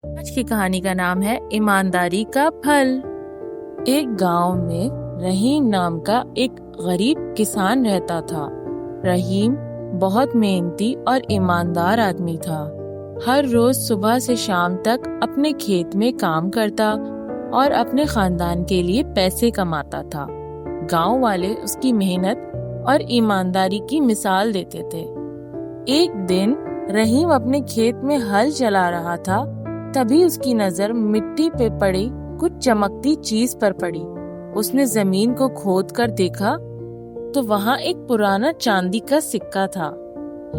آج کی کہانی کا نام ہے ایمانداری کا پھل۔ ایک گاؤں میں رحیم نام کا ایک غریب کسان رہتا تھا۔ رحیم بہت محنتی اور ایماندار آدمی تھا۔ ہر روز صبح سے شام تک اپنے کھیت میں کام کرتا اور اپنے خاندان کے لیے پیسے کماتا تھا۔ گاؤں والے اس کی محنت اور ایمانداری کی مثال دیتے تھے۔ ایک دن رحیم اپنے کھیت میں ہل چلا رہا تھا، تبھی اس کی نظر مٹی پہ پڑی کچھ چمکتی چیز پر پڑی۔ اس نے زمین کو کھود کر دیکھا تو وہاں ایک پرانا چاندی کا سکہ تھا۔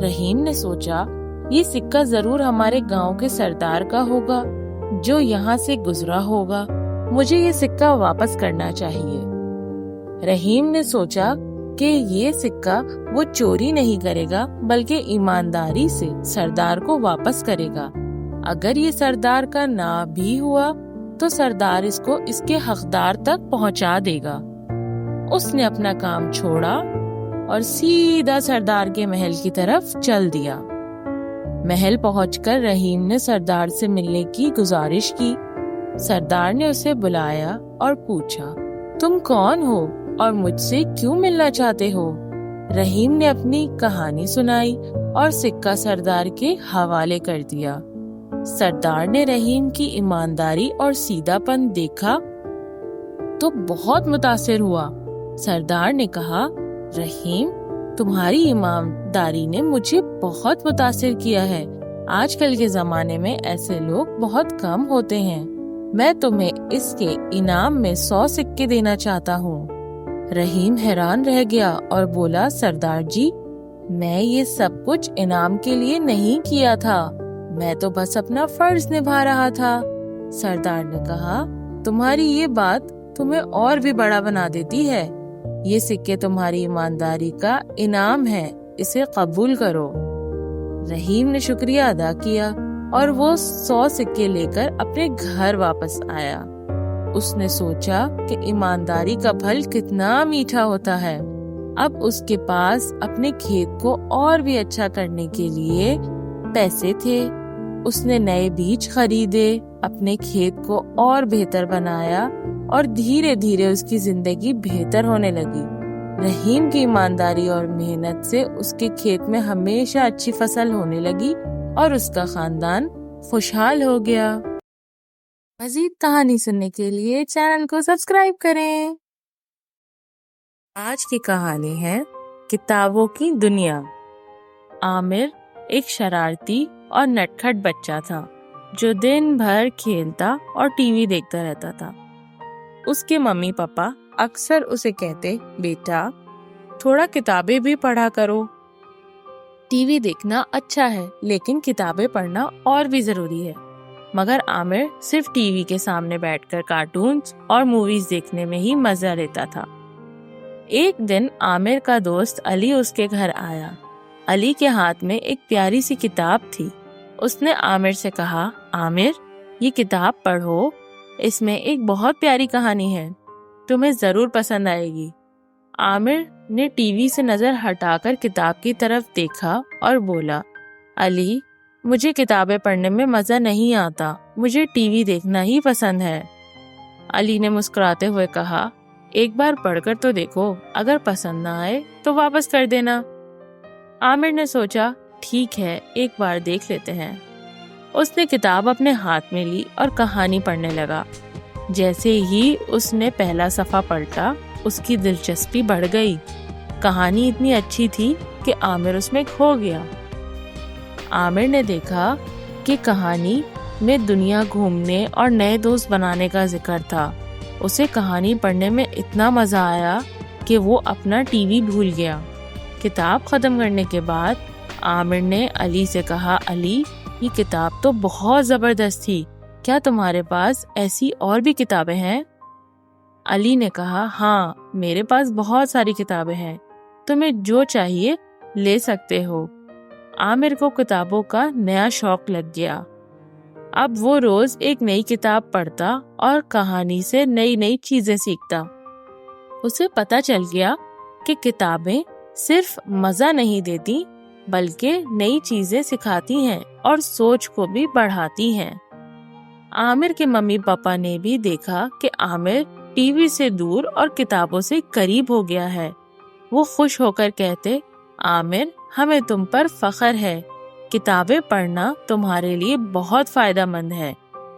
رحیم نے سوچا، یہ سکہ ضرور ہمارے گاؤں کے سردار کا ہوگا جو یہاں سے گزرا ہوگا۔ مجھے یہ سکہ واپس کرنا چاہیے۔ رحیم نے سوچا کہ یہ سکہ وہ چوری نہیں کرے گا بلکہ ایمانداری سے سردار کو واپس کرے گا۔ اگر یہ سردار کا نہ بھی ہوا تو سردار اس کو اس کے حقدار تک پہنچا دے گا۔ اس نے اپنا کام چھوڑا اور سیدھا سردار کے محل کی طرف چل دیا۔ محل پہنچ کر رحیم نے سردار سے ملنے کی گزارش کی۔ سردار نے اسے بلایا اور پوچھا، تم کون ہو اور مجھ سے کیوں ملنا چاہتے ہو؟ رحیم نے اپنی کہانی سنائی اور سکہ سردار کے حوالے کر دیا۔ سردار نے رحیم کی ایمانداری اور سیدھا پن دیکھا تو بہت متاثر ہوا۔ سردار نے کہا، رحیم، تمہاری ایمانداری نے مجھے بہت متاثر کیا ہے۔ آج کل کے زمانے میں ایسے لوگ بہت کم ہوتے ہیں۔ میں تمہیں اس کے انعام میں 100 سکے دینا چاہتا ہوں۔ رحیم حیران رہ گیا اور بولا، سردار جی، میں یہ سب کچھ انعام کے لیے نہیں کیا تھا، میں تو بس اپنا فرض نبھا رہا تھا۔ سردار نے کہا، تمہاری یہ بات تمہیں اور بھی بڑا بنا دیتی ہے۔ یہ سکے تمہاری ایمانداری کا انعام ہے، اسے قبول کرو۔ رحیم نے شکریہ ادا کیا اور وہ 100 سکے لے کر اپنے گھر واپس آیا۔ اس نے سوچا کہ ایمانداری کا پھل کتنا میٹھا ہوتا ہے۔ اب اس کے پاس اپنے کھیت کو اور بھی اچھا کرنے کے لیے پیسے تھے۔ اس نے نئے بیج خریدے، اپنے کھیت کو اور بہتر بنایا اور دھیرے دھیرے اس کی زندگی بہتر ہونے لگی۔ رحیم کی ایمانداری اور محنت سے اس کے کھیت میں ہمیشہ اچھی فصل ہونے لگی اور اس کا خاندان خوشحال ہو گیا۔ مزید کہانی سننے کے لیے چینل کو سبسکرائب کریں۔ آج کی کہانی ہے کتابوں کی دنیا۔ عامر ایک شرارتی اور نٹکھٹ بچہ تھا جو دن بھر کھیلتا اور ٹی وی دیکھتا رہتا تھا۔ اس کے ممی پاپا اکثر اسے کہتے، بیٹا تھوڑا کتابیں بھی پڑھا کرو۔ ٹی وی دیکھنا اچھا ہے لیکن کتابیں پڑھنا اور بھی ضروری ہے۔ مگر عامر صرف ٹی وی کے سامنے بیٹھ کر کارٹونز اور موویز دیکھنے میں ہی مزہ لیتا تھا۔ ایک دن عامر کا دوست علی اس کے گھر آیا۔ علی کے ہاتھ میں ایک پیاری سی کتاب تھی۔ اس نے عامر سے کہا، عامر، یہ کتاب پڑھو، اس میں ایک بہت پیاری کہانی ہے، تمہیں ضرور پسند آئے گی۔ عامر نے ٹی وی سے نظر ہٹا کر کتاب کی طرف دیکھا اور بولا، علی، مجھے کتابیں پڑھنے میں مزہ نہیں آتا، مجھے ٹی وی دیکھنا ہی پسند ہے۔ علی نے مسکراتے ہوئے کہا، ایک بار پڑھ کر تو دیکھو، اگر پسند نہ آئے تو واپس کر دینا۔ عامر نے سوچا، ٹھیک ہے، ایک بار دیکھ لیتے ہیں۔ اس نے کتاب اپنے ہاتھ میں لی اور کہانی پڑھنے لگا۔ جیسے ہی اس نے پہلا صفحہ پلٹا، اس کی دلچسپی بڑھ گئی۔ کہانی اتنی اچھی تھی کہ عامر اس میں کھو گیا۔ عامر نے دیکھا کہ کہانی میں دنیا گھومنے اور نئے دوست بنانے کا ذکر تھا۔ اسے کہانی پڑھنے میں اتنا مزہ آیا کہ وہ اپنا ٹی وی بھول گیا۔ کتاب ختم کرنے کے بعد عامر نے علی سے کہا، علی، یہ کتاب تو بہت زبردست تھی، کیا تمہارے پاس ایسی اور بھی کتابیں ہیں؟ علی نے کہا، ہاں، میرے پاس بہت ساری کتابیں ہیں، تمہیں جو چاہیے لے سکتے ہو۔ عامر کو کتابوں کا نیا شوق لگ گیا۔ اب وہ روز ایک نئی کتاب پڑھتا اور کہانی سے نئی نئی چیزیں سیکھتا۔ اسے پتہ چل گیا کہ کتابیں صرف مزہ نہیں دیتی بلکہ نئی چیزیں سکھاتی ہیں اور سوچ کو بھی بڑھاتی ہیں۔ عامر کے ممی پاپا نے بھی دیکھا کہ عامر ٹی وی سے دور اور کتابوں سے قریب ہو گیا ہے۔ وہ خوش ہو کر کہتے، عامر، ہمیں تم پر فخر ہے، کتابیں پڑھنا تمہارے لیے بہت فائدہ مند ہے۔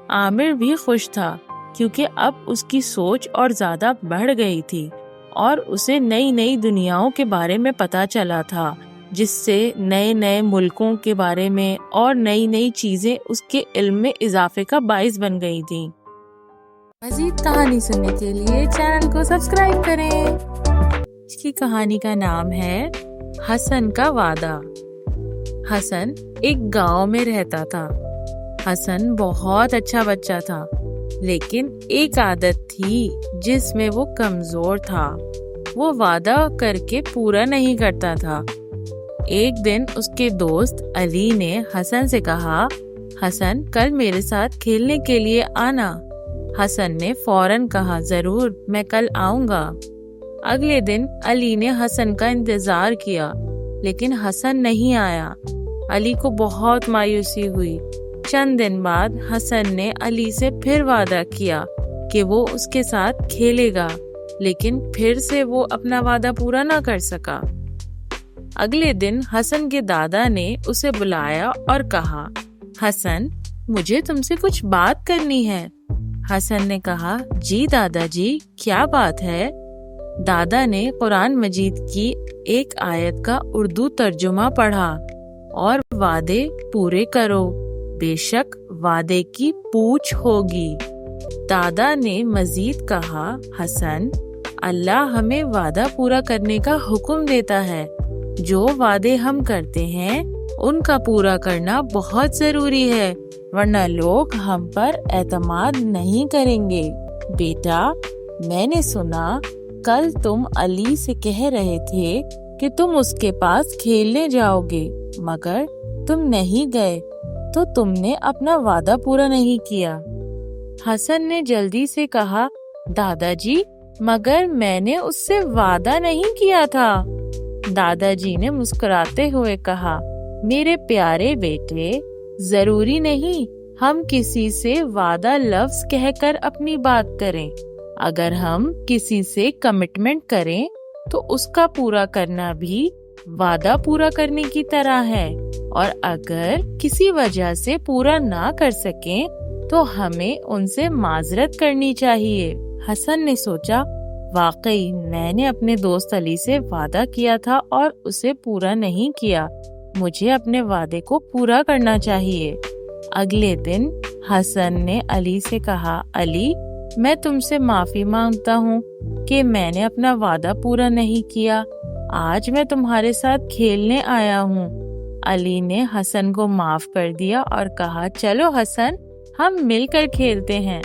عامر بھی خوش تھا کیونکہ اب اس کی سوچ اور زیادہ بڑھ گئی تھی اور اسے نئی نئی دنیاؤں کے بارے میں پتہ چلا تھا، جس سے نئے نئے ملکوں کے بارے میں اور نئی نئی چیزیں اس کے علم میں اضافے کا باعث بن گئی تھیں۔ مزید کہانی سننے کے لیے چینل کو سبسکرائب کریں۔ اس کی کہانی کا نام ہے حسن کا وعدہ۔ حسن ایک گاؤں میں رہتا تھا۔ حسن بہت اچھا بچہ تھا، لیکن ایک عادت تھی جس میں وہ کمزور تھا۔ وہ وعدہ کر کے پورا نہیں کرتا تھا۔ ایک دن اس کے دوست علی نے حسن سے کہا، حسن، کل میرے ساتھ کھیلنے کے لیے آنا۔ حسن نے فوراً کہا، ضرور، میں کل آؤں گا۔ اگلے دن علی نے حسن کا انتظار کیا، لیکن حسن نہیں آیا۔ علی کو بہت مایوسی ہوئی۔ چند دن بعد حسن نے علی سے پھر وعدہ کیا کہ وہ اس کے ساتھ کھیلے گا، لیکن پھر سے وہ اپنا وعدہ پورا نہ کر سکا۔ اگلے دن حسن کے دادا نے اسے بلایا اور کہا، حسن، مجھے تم سے کچھ بات کرنی ہے۔ حسن نے کہا، جی دادا جی، کیا بات ہے؟ دادا نے قرآن مجید کی ایک آیت کا اردو ترجمہ پڑھا، اور وعدے پورے کرو، بے شک وعدے کی پوچھ ہوگی۔ دادا نے مزید کہا، حسن، اللہ ہمیں وعدہ پورا کرنے کا حکم دیتا ہے۔ جو وعدے ہم کرتے ہیں ان کا پورا کرنا بہت ضروری ہے، ورنہ لوگ ہم پر اعتماد نہیں کریں گے۔ بیٹا، میں نے سنا کل تم علی سے کہہ رہے تھے کہ تم اس کے پاس کھیلنے جاؤ گے، مگر تم نہیں گئے، تو تم نے اپنا وعدہ پورا نہیں کیا۔ حسن نے جلدی سے کہا، دادا جی، مگر میں نے اس سے وعدہ نہیں کیا تھا۔ دادا جی نے مسکراتے ہوئے کہا، میرے پیارے بیٹے، ضروری نہیں ہم کسی سے وعدہ لفظ کہہ کر اپنی بات کریں۔ اگر ہم کسی سے کمٹمنٹ کریں تو اس کا پورا کرنا بھی وعدہ پورا کرنے کی طرح ہے، اور اگر کسی وجہ سے پورا نہ کر سکیں تو ہمیں ان سے معذرت کرنی چاہیے۔ حسن نے سوچا، واقعی میں نے اپنے دوست علی سے وعدہ کیا تھا اور اسے پورا نہیں کیا، مجھے اپنے وعدے کو پورا کرنا چاہیے۔ اگلے دن حسن نے علی سے کہا، علی، میں تم سے معافی مانگتا ہوں کہ میں نے اپنا وعدہ پورا نہیں کیا، آج میں تمہارے ساتھ کھیلنے آیا ہوں۔ علی نے حسن کو معاف کر دیا اور کہا، چلو حسن، ہم مل کر کھیلتے ہیں۔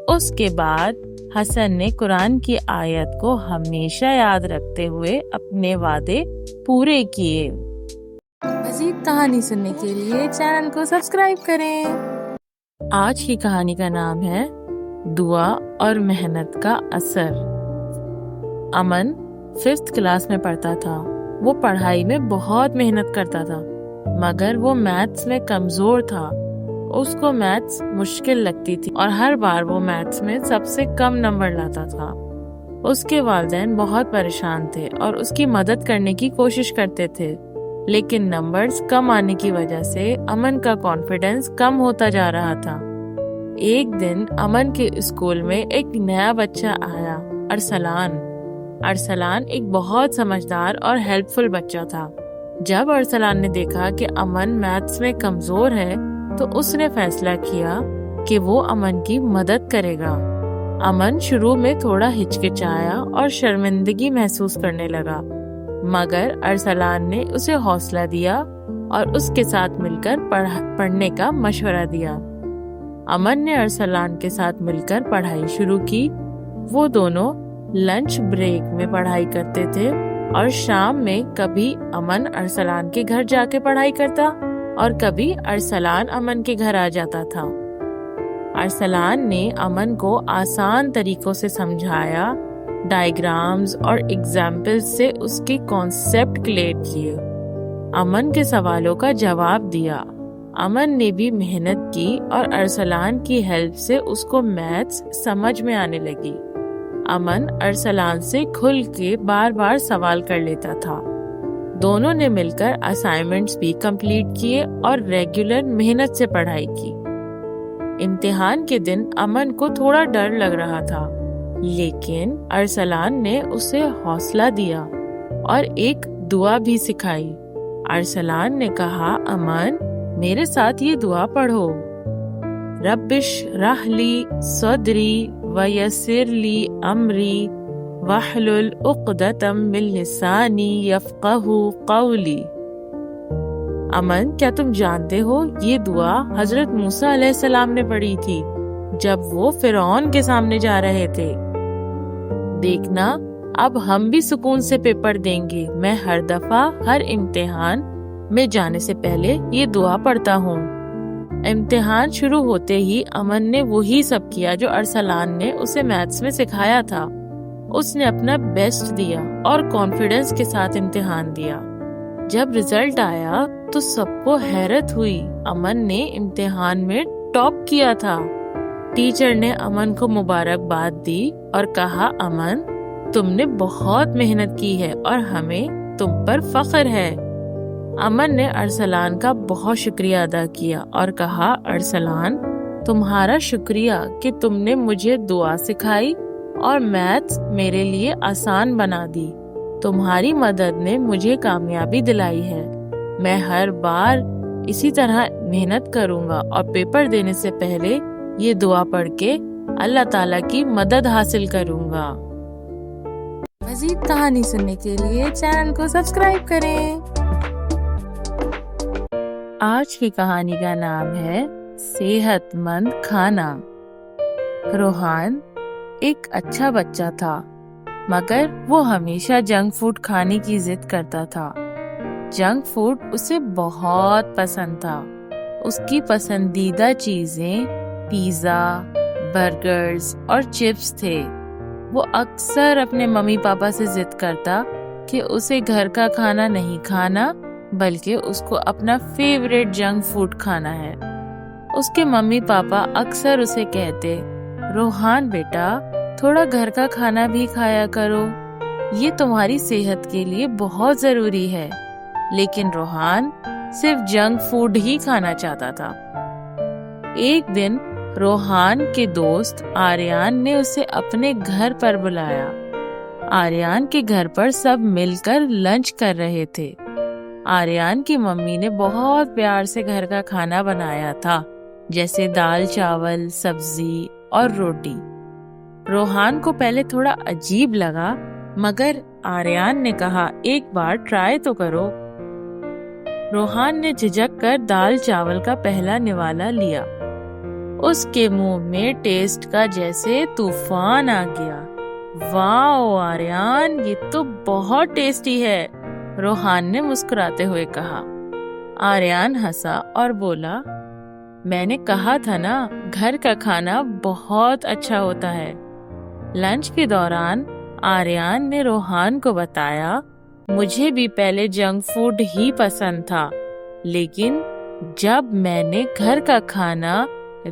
اس کے بعد حسن نے قرآن کی آیت کو ہمیشہ یاد رکھتے ہوئے اپنے وعدے پورے کیے۔ مزید کہانی سننے کے لیے چینل کو سبسکرائب کریں۔ آج کی کہانی کا نام ہے دعا اور محنت کا اثر۔ امن 5th کلاس میں پڑھتا تھا۔ وہ پڑھائی میں بہت محنت کرتا تھا، مگر وہ میتھس میں کمزور تھا۔ اس کو میتھس مشکل لگتی تھی اور ہر بار وہ میتھس میں سب سے کم نمبر لاتا تھا۔ اس کے والدین بہت پریشان تھے اور اس کی مدد کرنے کی کوشش کرتے تھے، لیکن نمبرز کم آنے کی وجہ سے امن کا کانفیڈنس کم ہوتا جا رہا تھا۔ ایک دن امن کے اسکول میں ایک نیا بچہ آیا، ارسلان۔ ارسلان ایک بہت سمجھدار اور ہیلپ فل بچہ تھا۔ جب ارسلان نے دیکھا کہ امن میتھس میں کمزور ہے تو اس نے فیصلہ کیا کہ وہ امن کی مدد کرے گا۔ امن شروع میں تھوڑا ہچکچایا اور شرمندگی محسوس کرنے لگا، مگر ارسلان نے اسے حوصلہ دیا اور اس کے ساتھ مل کر پڑھنے کا مشورہ دیا۔ امن نے ارسلان کے ساتھ مل کر پڑھائی شروع کی۔ وہ دونوں لنچ بریک میں پڑھائی کرتے تھے اور شام میں کبھی امن ارسلان کے گھر جا کے پڑھائی کرتا اور کبھی ارسلان امن کے گھر آ جاتا تھا۔ ارسلان نے امن کو آسان طریقوں سے سمجھایا، ڈائیگرامز اور ایگزامپل سے اس کے کانسیپٹ کلیئر کیے، امن کے سوالوں کا جواب دیا امن نے بھی محنت کی اور ارسلان کی ہیلپ سے اس کو میتھس سمجھ میں آنے لگی۔ امن ارسلان سے کھل کے بار بار سوال کر لیتا تھا۔ دونوں نے مل کر اسائنمنٹس بھی کمپلیٹ کیے اور ریگولر محنت سے پڑھائی کی۔ امتحان کے دن امن کو تھوڑا ڈر لگ رہا تھا، لیکن ارسلان نے اسے حوصلہ دیا اور ایک دعا بھی سکھائی۔ ارسلان نے کہا، امن میرے ساتھ یہ دعا پڑھو، رب اشرح لی صدری ویسر لی امری واحلل عقدۃ من لسانی یفقہوا قولی۔ امن، کیا تم جانتے ہو یہ دعا حضرت موسیٰ علیہ السلام نے پڑھی تھی جب وہ فرعون کے سامنے جا رہے تھے۔ دیکھنا، اب ہم بھی سکون سے پیپر دیں گے۔ میں ہر دفعہ ہر امتحان میں جانے سے پہلے یہ دعا پڑھتا ہوں۔ امتحان شروع ہوتے ہی امن نے وہی سب کیا جو ارسلان نے اسے میتھس میں سکھایا تھا۔ اس نے اپنا بیسٹ دیا اور کانفیڈنس کے ساتھ امتحان دیا۔ جب رزلٹ آیا تو سب کو حیرت ہوئی۔ امن نے امتحان میں ٹاپ کیا تھا۔ ٹیچر نے امن کو مبارکباد دی اور کہا، امن تم نے بہت محنت کی ہے اور ہمیں تم پر فخر ہے۔ امن نے ارسلان کا بہت شکریہ ادا کیا اور کہا، ارسلان تمہارا شکریہ کہ تم نے مجھے دعا سکھائی اور میتھس میرے لیے آسان بنا دی۔ تمہاری مدد نے مجھے کامیابی دلائی ہے۔ میں ہر بار اسی طرح محنت کروں گا اور پیپر دینے سے پہلے یہ دعا پڑھ کے اللہ تعالیٰ کی مدد حاصل کروں گا۔ مزید کہانی سننے کے لیے چینل کو سبسکرائب کریں۔ آج کی کہانی کا نام ہے صحت مند کھانا۔ روحان ایک اچھا بچہ تھا، مگر وہ ہمیشہ جنک فوڈ کھانے کی ضد کرتا تھا۔ جنک فوڈ اسے بہت پسند تھا۔ اس کی پسندیدہ چیزیں پیزا، برگرز اور چپس تھے۔ وہ اکثر اپنے ممی پاپا سے ضد کرتا کہ اسے گھر کا کھانا نہیں کھانا، بلکہ اس کو اپنا فیوریٹ جنک فوڈ کھانا ہے۔ اس کے ممی پاپا اکثر اسے کہتے، روحان بیٹا تھوڑا گھر کا کھانا بھی کھایا کرو، یہ تمہاری صحت کے لیے بہت ضروری ہے۔ لیکن روحان صرف جنک فوڈ ہی کھانا چاہتا تھا۔ ایک دن روحان کے دوست آریان نے اسے اپنے گھر پر بلایا۔ آریان کے گھر پر سب مل کر لنچ کر رہے تھے۔ آریان کی ممی نے بہت پیار سے گھر کا کھانا بنایا تھا، جیسے دال چاول، سبزی اور روٹی۔ روحان کو پہلے تھوڑا عجیب لگا، مگر آریان نے کہا، ایک بار ٹرائی تو کرو۔ روحان نے جھجک کر دال چاول کا پہلا نوالا لیا۔ اس کے منہ میں ٹیسٹ کا جیسے طوفان آ گیا۔ واو آریان، یہ تو بہت ٹیسٹی ہے، روحان نے مسکراتے ہوئے کہا۔ آریان ہنسا اور بولا، میں نے کہا تھا نا، گھر کا کھانا بہت اچھا ہوتا ہے۔ لنچ کے دوران آریان نے روحان کو بتایا، مجھے بھی پہلے جنک فوڈ ہی پسند تھا، لیکن جب میں نے گھر کا کھانا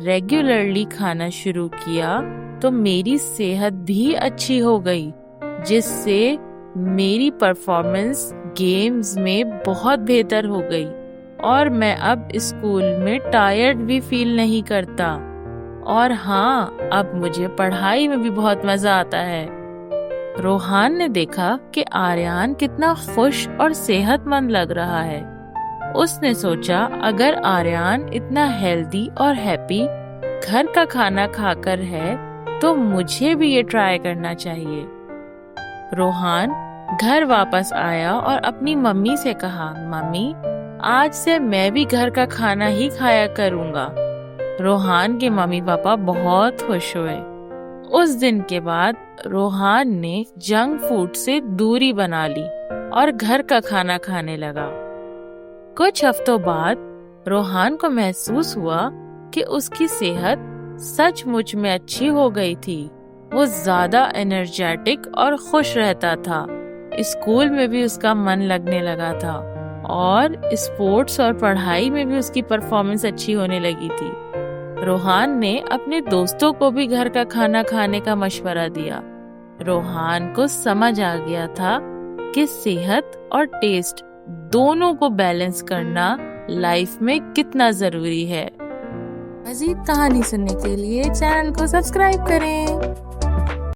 ریگولرلی کھانا شروع کیا تو میری صحت بھی اچھی ہو گئی، جس سے میری پرفارمنس گیمز میں بہت بہتر ہو گئی اور میں اب اسکول میں ٹائرڈ بھی فیل نہیں کرتا، اور ہاں اب مجھے پڑھائی میں بھی بہت مزہ آتا ہے۔ روحان نے دیکھا کہ آریان کتنا خوش اور صحت مند لگ رہا ہے۔ اس نے سوچا، اگر آریان اتنا ہیلدی اور ہیپی گھر کا کھانا کھا کر ہے تو مجھے بھی یہ ٹرائی کرنا چاہیے۔ روحان گھر واپس آیا اور اپنی ممی سے کہا، ممی آج سے میں بھی گھر کا کھانا ہی کھایا کروں گا۔ روحان کے ممی پاپا بہت خوش ہوئے۔ اس دن کے بعد روحان نے جنک فوڈ سے دوری بنا لی اور گھر کا کھانا کھانے لگا۔ کچھ ہفتوں بعد روحان کو محسوس ہوا کہ اس کی صحت سچ مچ میں اچھی ہو گئی تھی۔ وہ زیادہ انرجیٹک اور خوش رہتا تھا۔ اسکول میں بھی اس کا من لگنے لگا تھا اور اسپورٹس اور پڑھائی میں بھی اس کی پرفارمنس اچھی ہونے لگی تھی۔ روحان نے اپنے دوستوں کو بھی گھر کا کھانا کھانے کا مشورہ دیا۔ روحان کو سمجھ آ گیا تھا کہ صحت اور ٹیسٹ دونوں کو بیلنس کرنا لائف میں کتنا ضروری ہے۔ مزید کہانی سننے کے لیے چینل کو سبسکرائب کریں۔